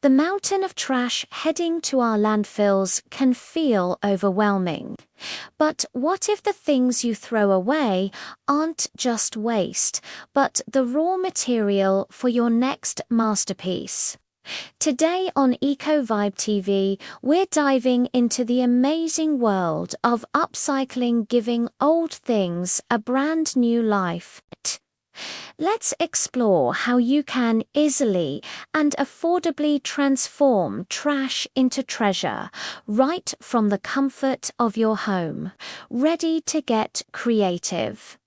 The mountain of trash heading to our landfills can feel overwhelming. But what if the things you throw away aren't just waste, but the raw material for your next masterpiece? Today on Eco Vibe TV, we're diving into the amazing world of upcycling, giving old things a brand new life. Let's explore how you can easily and affordably transform trash into treasure right from the comfort of your home. Ready to get creative?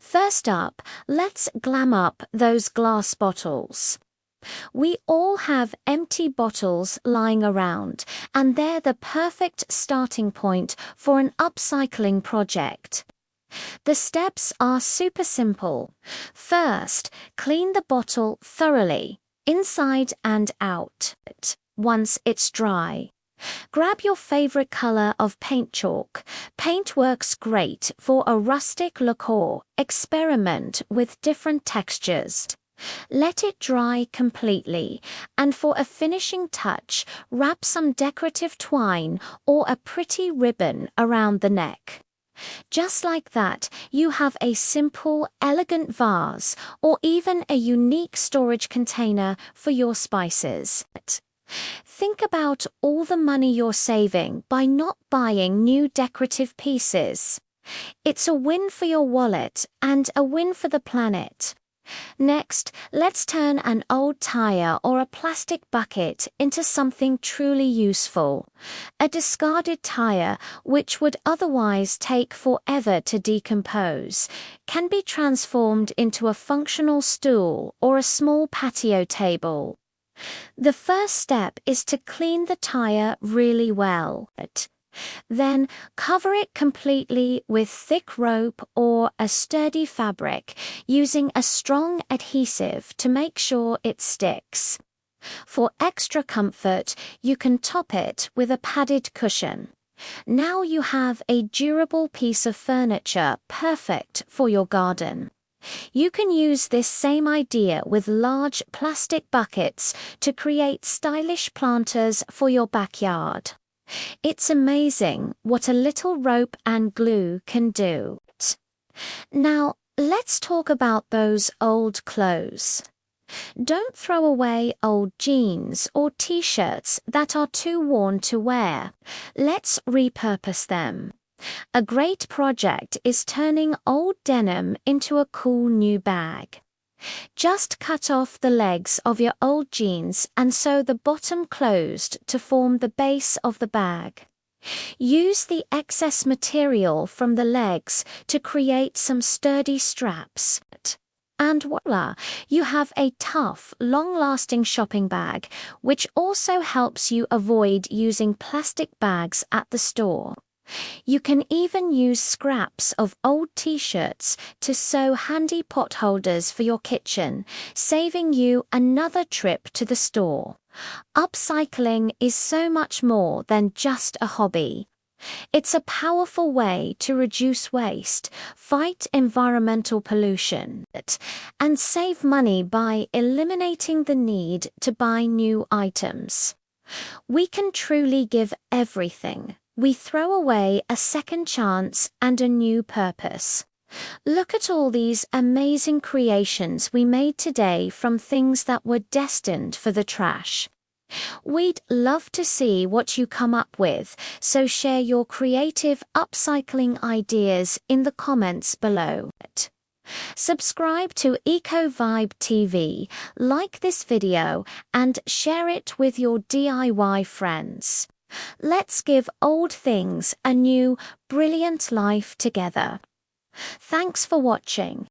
First up, let's glam up those glass bottles. We all have empty bottles lying around, and they're the perfect starting point for an upcycling project. The steps are super simple. First, clean the bottle thoroughly, inside and out, once it's dry. Grab your favorite color of paint chalk. Paint works great for a rustic look or experiment with different textures. Let it dry completely, and for a finishing touch, wrap some decorative twine or a pretty ribbon around the neck. Just like that, you have a simple, elegant vase or even a unique storage container for your spices. Think about all the money you're saving by not buying new decorative pieces. It's a win for your wallet and a win for the planet. Next, let's turn an old tire or a plastic bucket into something truly useful. A discarded tire, which would otherwise take forever to decompose, can be transformed into a functional stool or a small patio table. The first step is to clean the tire really well. Then cover it completely with thick rope or a sturdy fabric, using a strong adhesive to make sure it sticks. For extra comfort, you can top it with a padded cushion. Now you have a durable piece of furniture perfect for your garden. You can use this same idea with large plastic buckets to create stylish planters for your backyard. It's amazing what a little rope and glue can do. Now, let's talk about those old clothes. Don't throw away old jeans or t-shirts that are too worn to wear. Let's repurpose them. A great project is turning old denim into a cool new bag. Just cut off the legs of your old jeans and sew the bottom closed to form the base of the bag. Use the excess material from the legs to create some sturdy straps. And voila, you have a tough, long-lasting shopping bag, which also helps you avoid using plastic bags at the store. You can even use scraps of old t-shirts to sew handy pot holders for your kitchen, saving you another trip to the store. Upcycling is so much more than just a hobby. It's a powerful way to reduce waste, fight environmental pollution, and save money by eliminating the need to buy new items. We can truly give everything we throw away a second chance and a new purpose. Look at all these amazing creations we made today from things that were destined for the trash. We'd love to see what you come up with, so share your creative upcycling ideas in the comments below. Subscribe to Eco Vibe TV, like this video, and share it with your DIY friends. Let's give old things a new, brilliant life together. Thanks for watching.